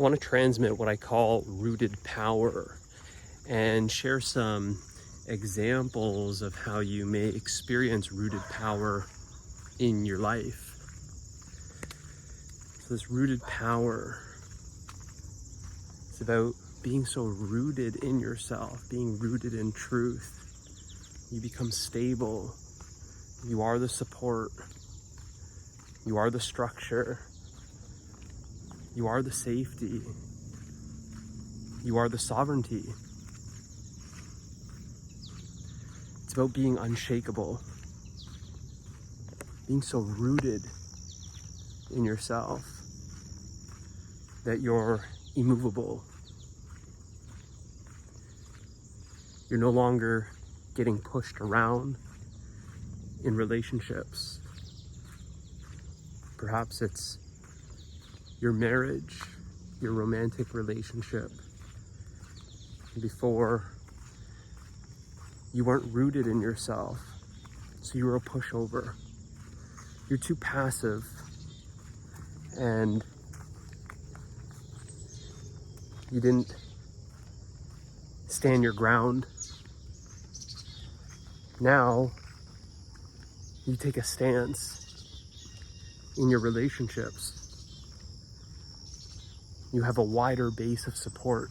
want to transmit what I call rooted power and share some examples of how you may experience rooted power in your life. So this rooted power is about being so rooted in yourself, being rooted in truth. You become stable. You are the support. You are the structure. You are the safety. You are the sovereignty. It's about being unshakable. Being so rooted in yourself that you're immovable. You're no longer getting pushed around in relationships. Perhaps it's your marriage, your romantic relationship. Before, you weren't rooted in yourself, so you were a pushover. You're too passive, and you didn't stand your ground. Now, you take a stance in your relationships. You have a wider base of support.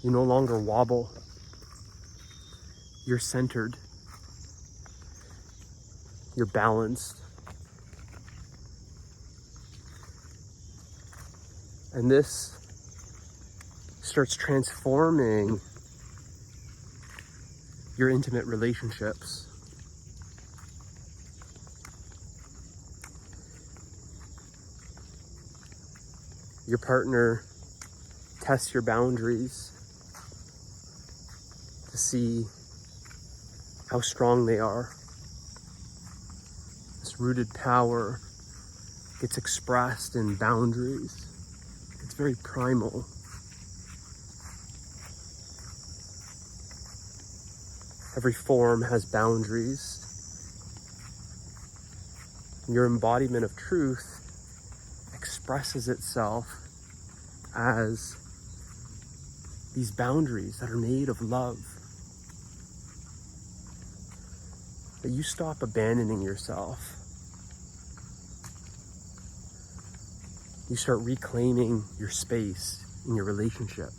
You no longer wobble. You're centered. You're balanced. And this starts transforming your intimate relationships. Your partner tests your boundaries to see how strong they are. This rooted power gets expressed in boundaries. It's very primal. Every form has boundaries. Your embodiment of truth expresses itself as these boundaries that are made of love. That you stop abandoning yourself. You start reclaiming your space in your relationship.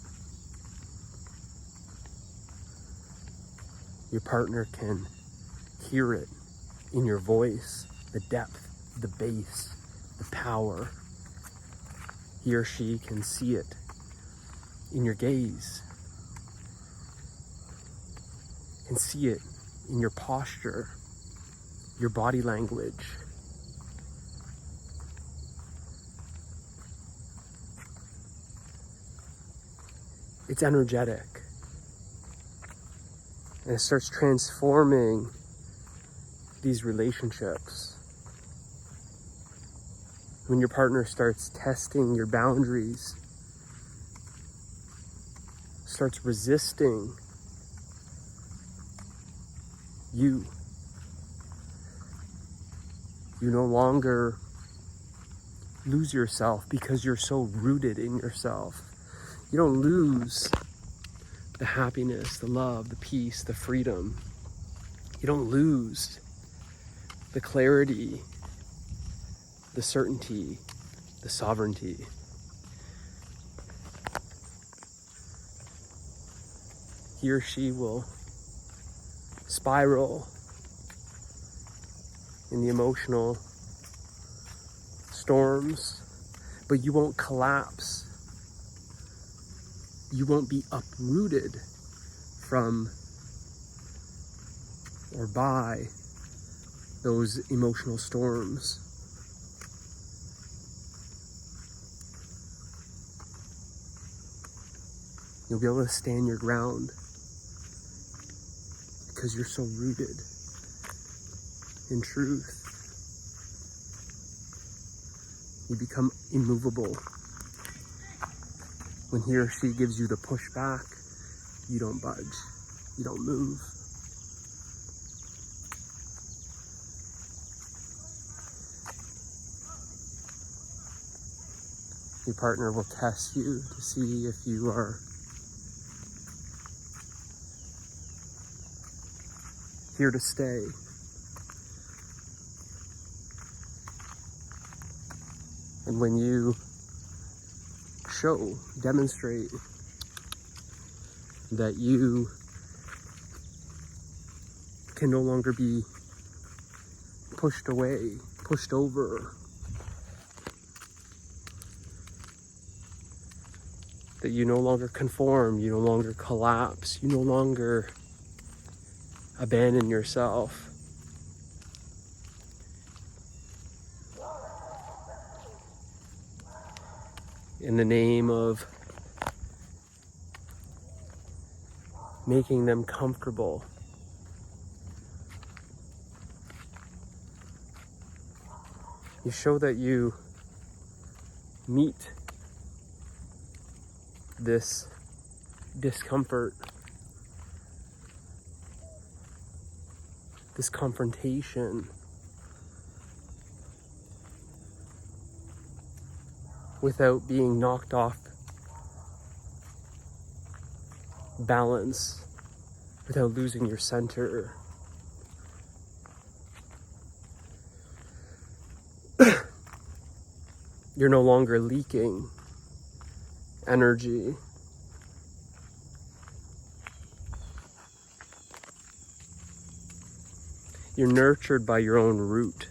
Your partner can hear it in your voice, the depth, the bass, the power. He or she can see it in your gaze, can see it in your posture, your body language. It's energetic. And it starts transforming these relationships. When your partner starts testing your boundaries, starts resisting you no longer lose yourself because you're so rooted in yourself. You don't lose the happiness, the love, the peace, the freedom. You don't lose the clarity, the certainty, the sovereignty. He or she will spiral in the emotional storms, but you won't collapse. You won't be uprooted from or by those emotional storms. You'll be able to stand your ground because you're so rooted in truth. You become immovable. When he or she gives you the pushback, you don't budge, you don't move. Your partner will test you to see if you are here to stay. And when you demonstrate that you can no longer be pushed away, pushed over, that you no longer conform, you no longer collapse, you no longer abandon yourself. In the name of making them comfortable. You show that you meet this discomfort, this confrontation, without being knocked off balance, without losing your center. You're no longer leaking energy. You're nurtured by your own root.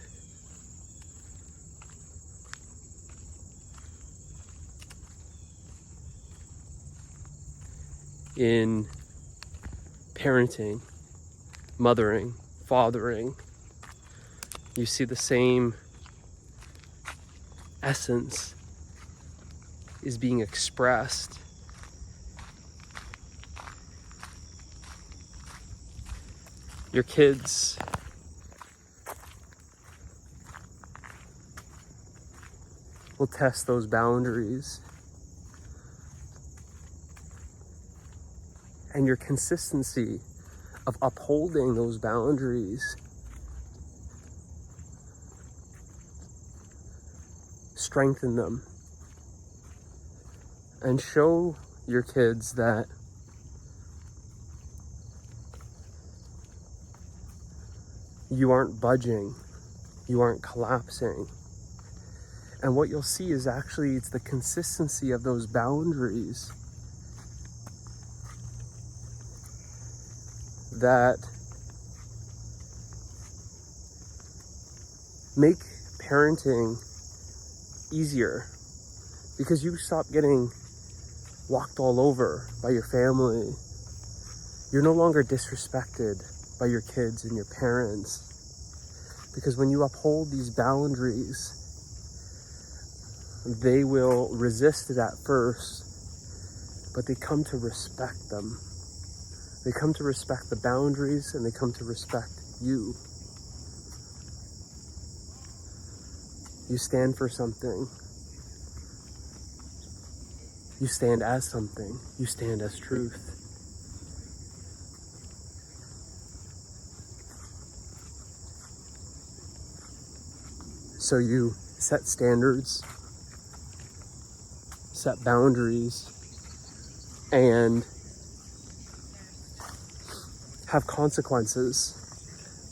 In parenting, mothering, fathering, you see the same essence is being expressed. Your kids will test those boundaries. And your consistency of upholding those boundaries strengthen them and show your kids that you aren't budging, you aren't collapsing. And what you'll see is actually it's the consistency of those boundaries that make parenting easier, because you stop getting walked all over by your family. You're no longer disrespected by your kids and your parents, because when you uphold these boundaries, they will resist it at first, but they come to respect them. They come to respect the boundaries, and they come to respect you. You stand for something. You stand as something. You stand as truth. So you set standards, set boundaries, and have consequences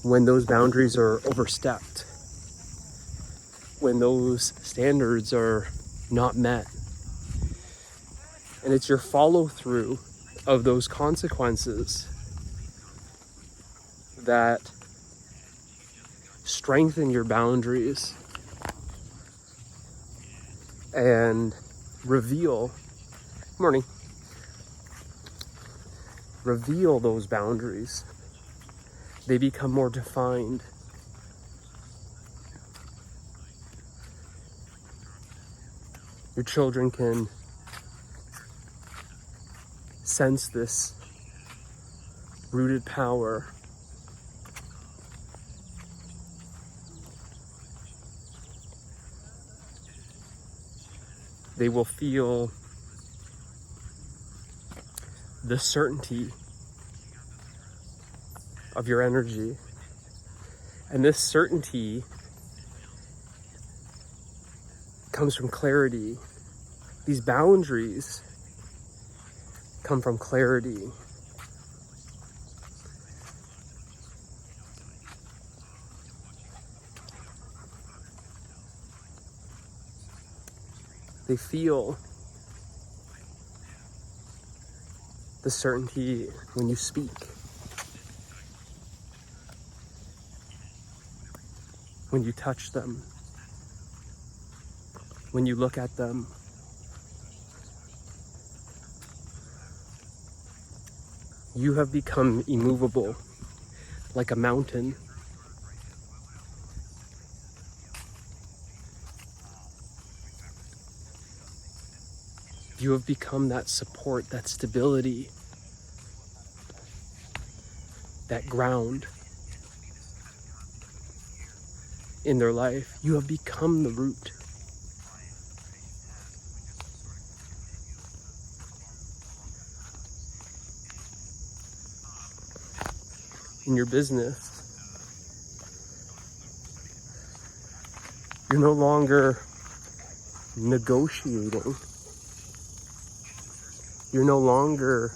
when those boundaries are overstepped, when those standards are not met. And it's your follow through of those consequences that strengthen your boundaries and reveal those boundaries. They become more defined. Your children can sense this rooted power. They will feel the certainty of your energy. And this certainty comes from clarity. These boundaries come from clarity. They feel the certainty when you speak, when you touch them, when you look at them. You have become immovable, like a mountain. You have become that support, that stability, that ground in their life. You have become the root. In your business, you're no longer negotiating. You're no longer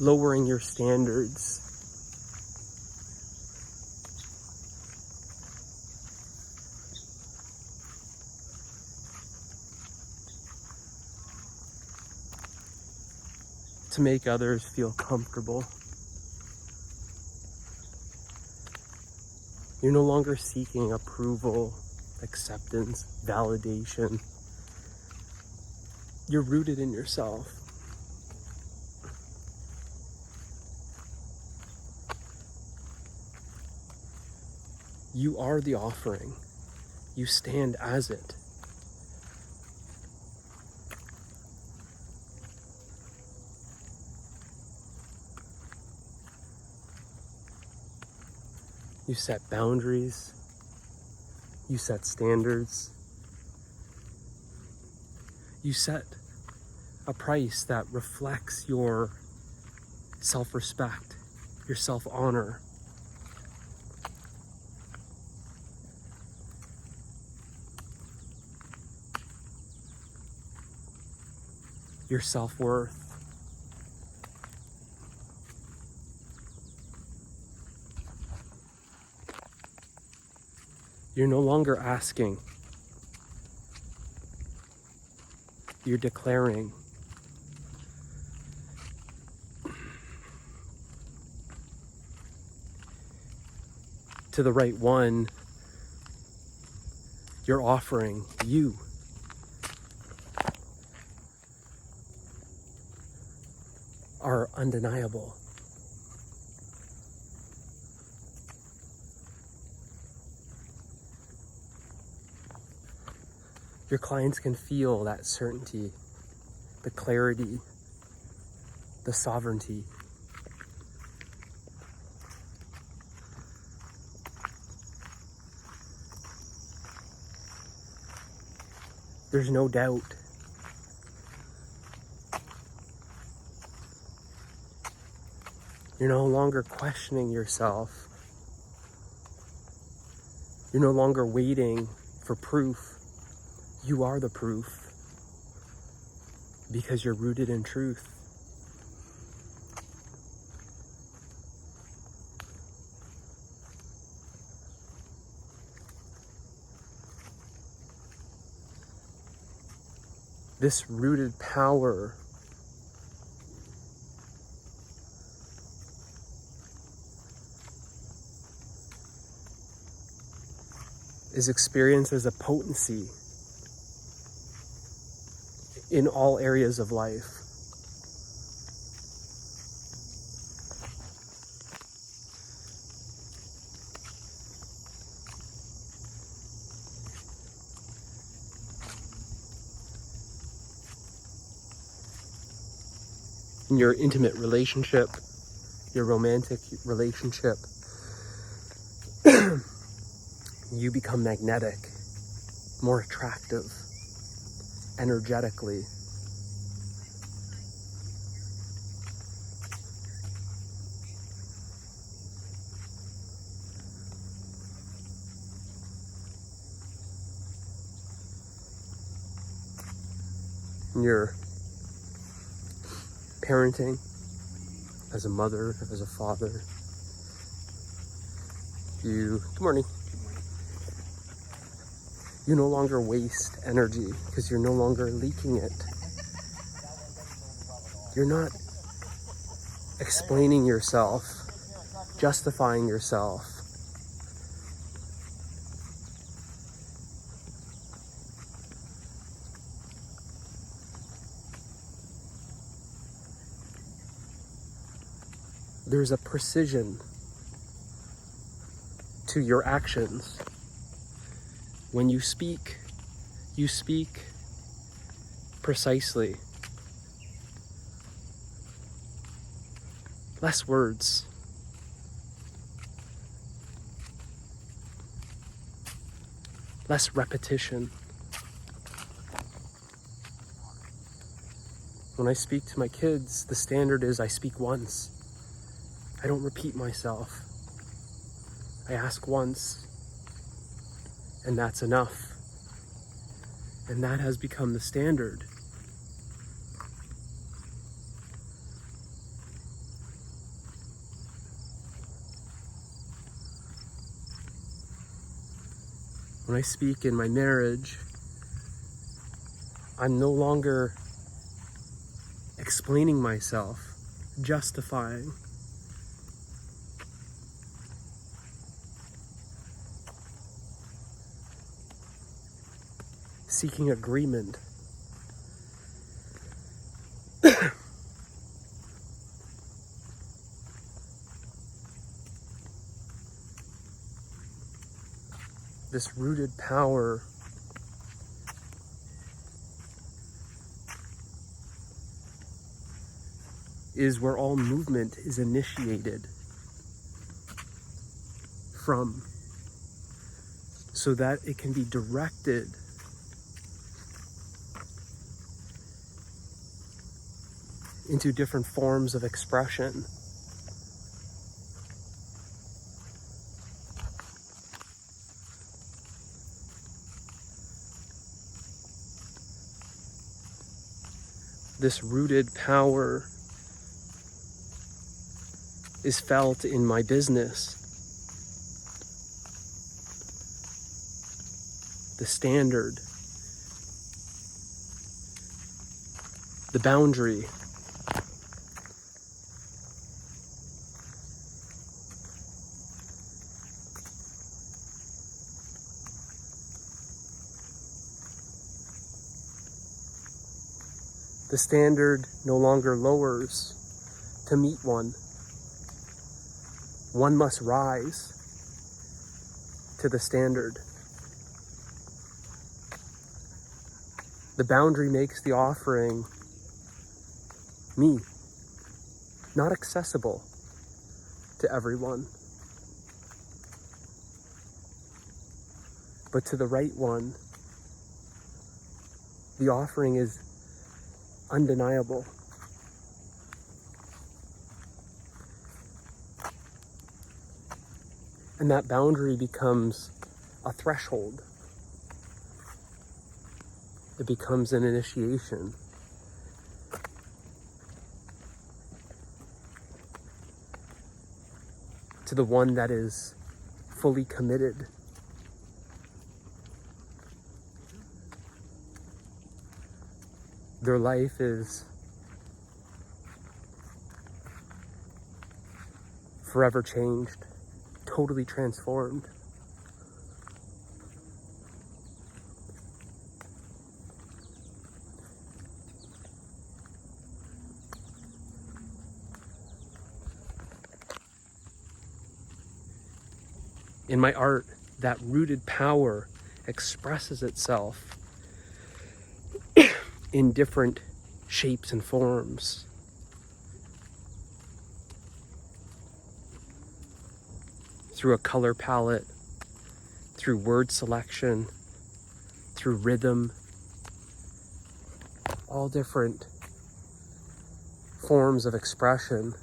lowering your standards. To make others feel comfortable. You're no longer seeking approval, acceptance, validation. You're rooted in yourself. You are the offering. You stand as it. You set boundaries. You set standards. You set a price that reflects your self-respect, your self-honor. Your self-worth. You're no longer asking. You're declaring. To the right one, you're offering you. Are undeniable. Your clients can feel that certainty, the clarity, the sovereignty. There's no doubt. You're no longer questioning yourself. You're no longer waiting for proof. You are the proof because you're rooted in truth. This rooted power is experienced as a potency in all areas of life. In your intimate relationship, your romantic relationship, you become magnetic, more attractive, energetically. in your parenting, as a mother, as a father. Good morning. You no longer waste energy because you're no longer leaking it. You're not explaining yourself, justifying yourself. There's a precision to your actions. When you speak precisely. Less words. Less repetition. When I speak to my kids, the standard is I speak once. I don't repeat myself. I ask once, and that's enough. And that has become the standard. When I speak in my marriage, I'm no longer explaining myself, justifying. Seeking agreement. This rooted power is where all movement is initiated from, so that it can be directed into different forms of expression. This rooted power is felt in my business. The standard, the boundary, the standard no longer lowers to meet one. One must rise to the standard. The boundary makes the offering me, not accessible to everyone, but to the right one, the offering is undeniable. And that boundary becomes a threshold. It becomes an initiation. To the one that is fully committed. Their life is forever changed, totally transformed. In my art, that rooted power expresses itself in different shapes and forms. Through a color palette, through word selection, through rhythm, all different forms of expression.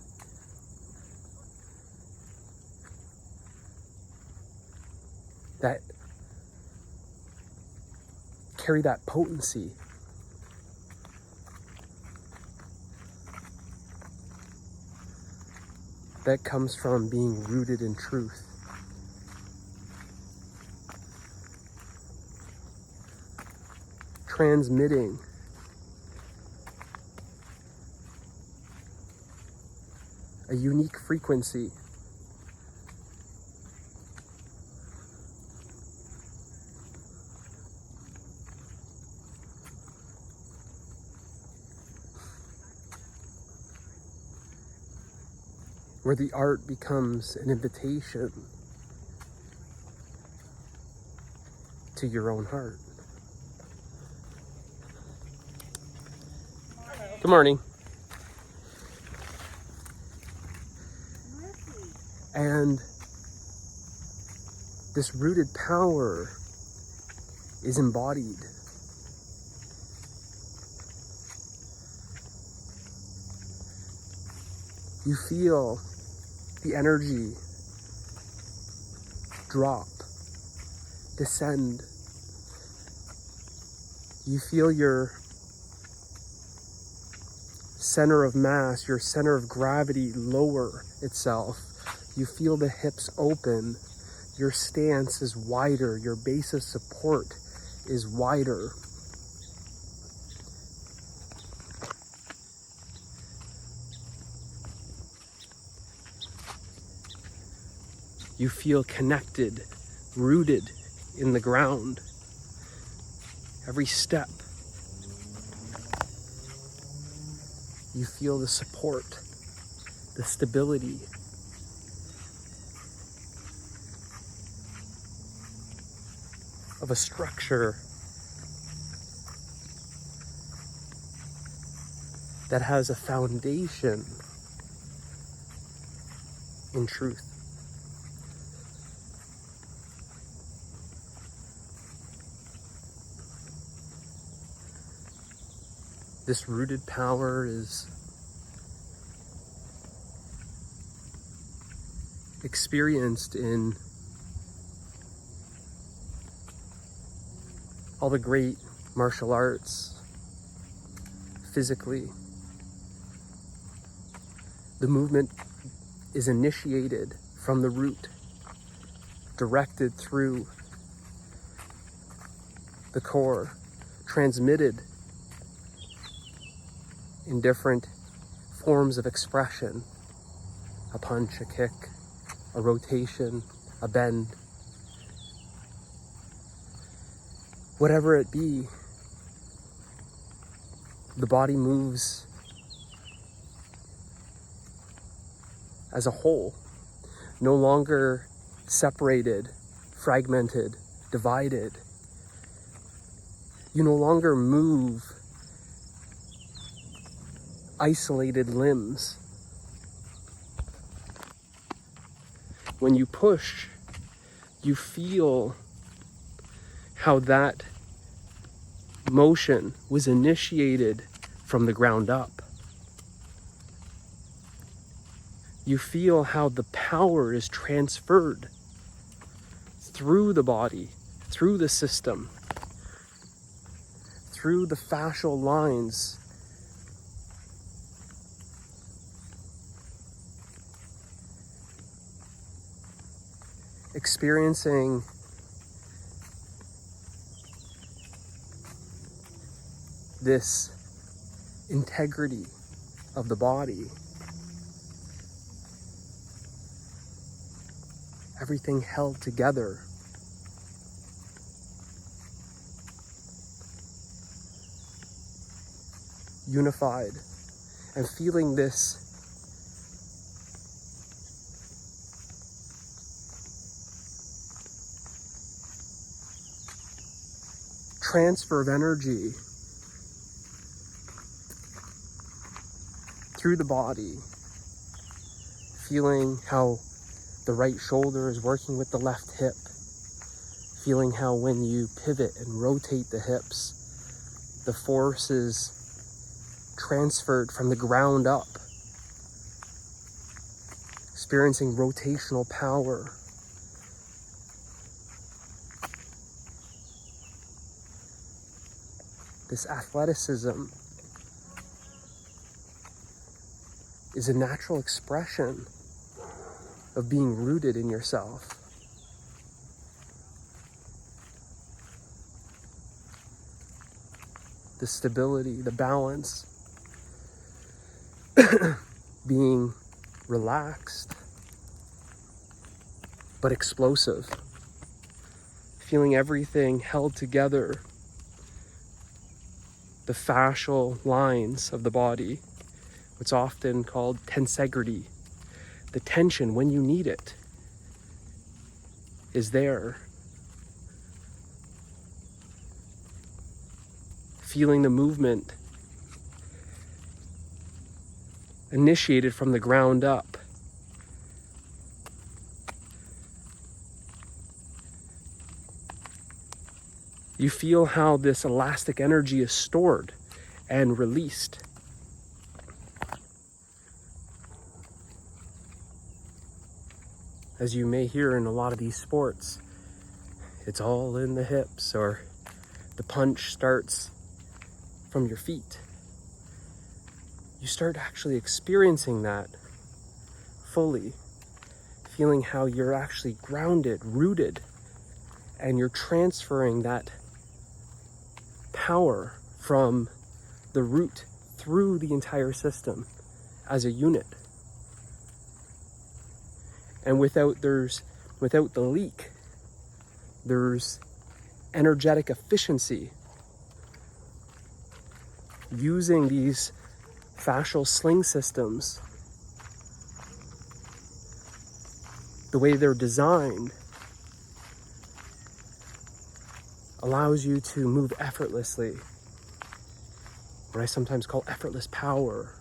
That carry that potency, that comes from being rooted in truth. Transmitting a unique frequency. Where the art becomes an invitation to your own heart. Good morning. And this rooted power is embodied. You feel the energy drop, descend. You feel your center of mass, your center of gravity lower itself. You feel the hips open. Your stance is wider. Your base of support is wider. You feel connected, rooted in the ground. Every step, you feel the support, the stability. Of a structure that has a foundation in truth. This rooted power is experienced in all the great martial arts, physically. The movement is initiated from the root, directed through the core, transmitted in different forms of expression. A punch, a kick, a rotation, a bend. Whatever it be, the body moves as a whole, no longer separated, fragmented, divided. You no longer move isolated limbs. When you push, you feel how that motion was initiated from the ground up. You feel how the power is transferred through the body, through the system, through the fascial lines. Experiencing this integrity of the body. Everything held together. Unified. And feeling this transfer of energy through the body, feeling how the right shoulder is working with the left hip, feeling how when you pivot and rotate the hips, the force is transferred from the ground up, experiencing rotational power. This athleticism is a natural expression of being rooted in yourself. The stability, the balance, being relaxed, but explosive. Feeling everything held together. The fascial lines of the body, what's often called tensegrity. The tension, when you need it, is there. Feeling the movement initiated from the ground up. You feel how this elastic energy is stored and released. As you may hear in a lot of these sports, it's all in the hips, or the punch starts from your feet. You start actually experiencing that fully, feeling how you're actually grounded, rooted, and you're transferring that power from the root through the entire system as a unit. And without the leak, there's energetic efficiency. Using these fascial sling systems, the way they're designed, allows you to move effortlessly, what I sometimes call effortless power.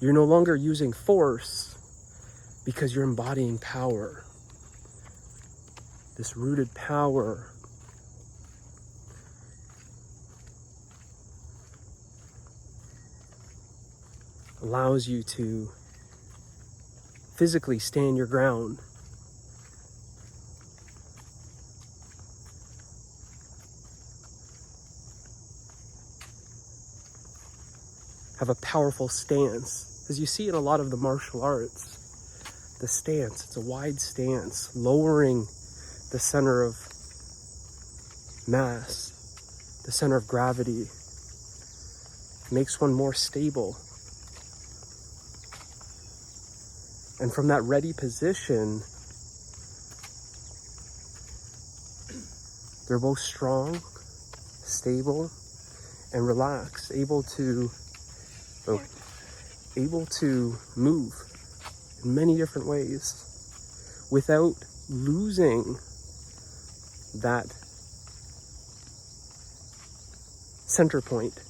You're no longer using force because you're embodying power. This rooted power allows you to physically stand your ground. Have a powerful stance. As you see in a lot of the martial arts, the stance, it's a wide stance, lowering the center of mass, the center of gravity, makes one more stable. And from that ready position, they're both strong, stable, and relaxed, able to move in many different ways without losing that center point.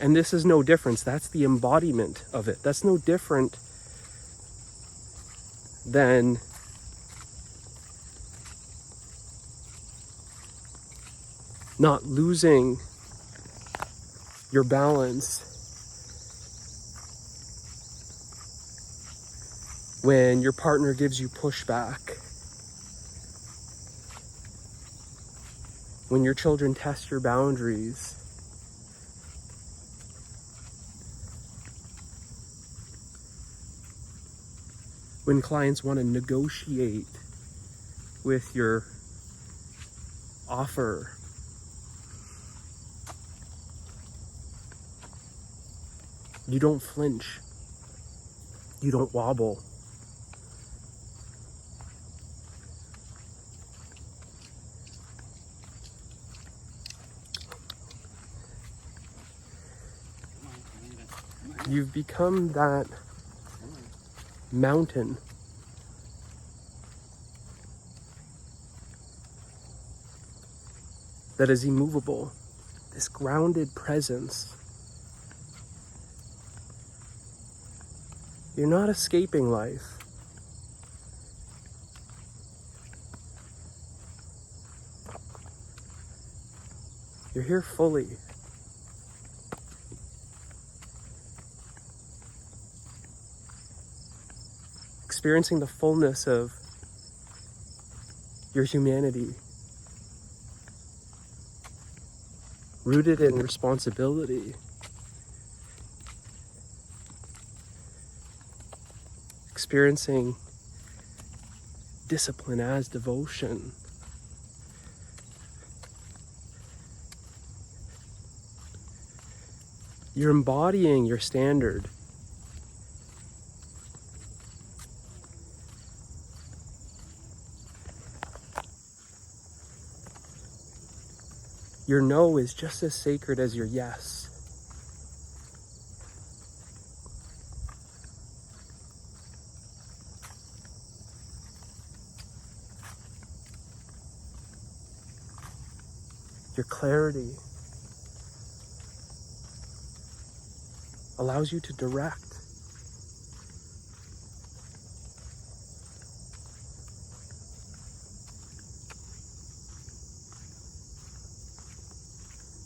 And this is no difference. That's the embodiment of it. That's no different than not losing your balance when your partner gives you pushback, when your children test your boundaries, when clients want to negotiate with your offer. You don't flinch. You don't wobble. You've become that mountain that is immovable, this grounded presence. You're not escaping life. You're here fully. Experiencing the fullness of your humanity, rooted in responsibility, experiencing discipline as devotion. You're embodying your standard. Your no is just as sacred as your yes. Your clarity allows you to direct.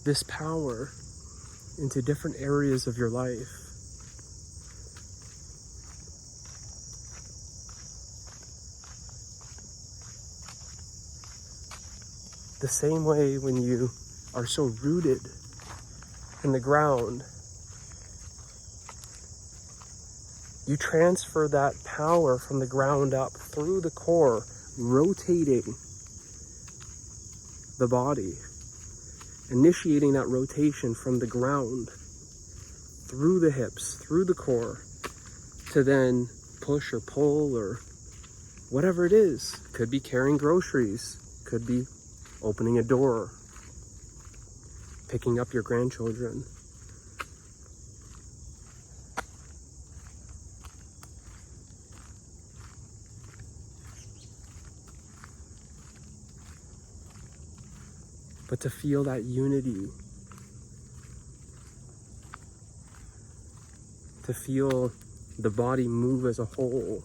This power into different areas of your life. The same way when you are so rooted in the ground, you transfer that power from the ground up through the core, rotating the body, initiating that rotation from the ground through the hips, through the core, to then push or pull or whatever it is. Could be carrying groceries, could be opening a door, picking up your grandchildren. But to feel that unity, to feel the body move as a whole,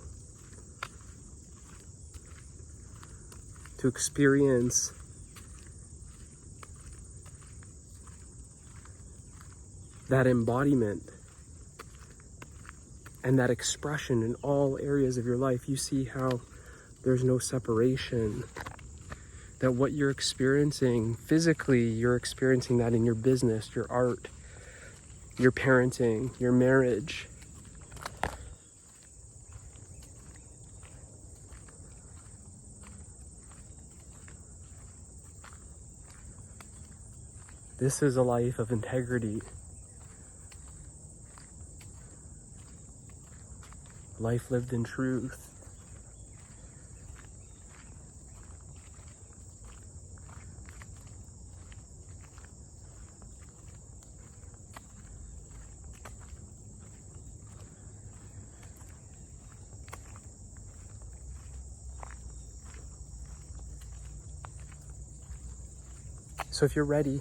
to experience that embodiment and that expression in all areas of your life. You see how there's no separation, that what you're experiencing physically, you're experiencing that in your business, your art, your parenting, your marriage. This is a life of integrity. Life lived in truth. So if you're ready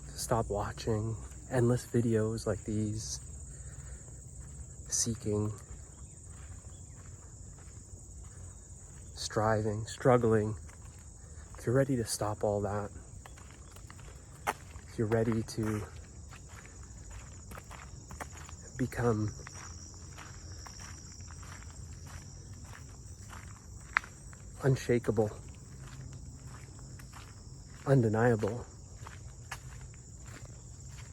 to stop watching endless videos like these, seeking, striving, struggling, if you're ready to stop all that, if you're ready to become unshakable, undeniable,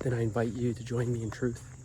then I invite you to join me in truth.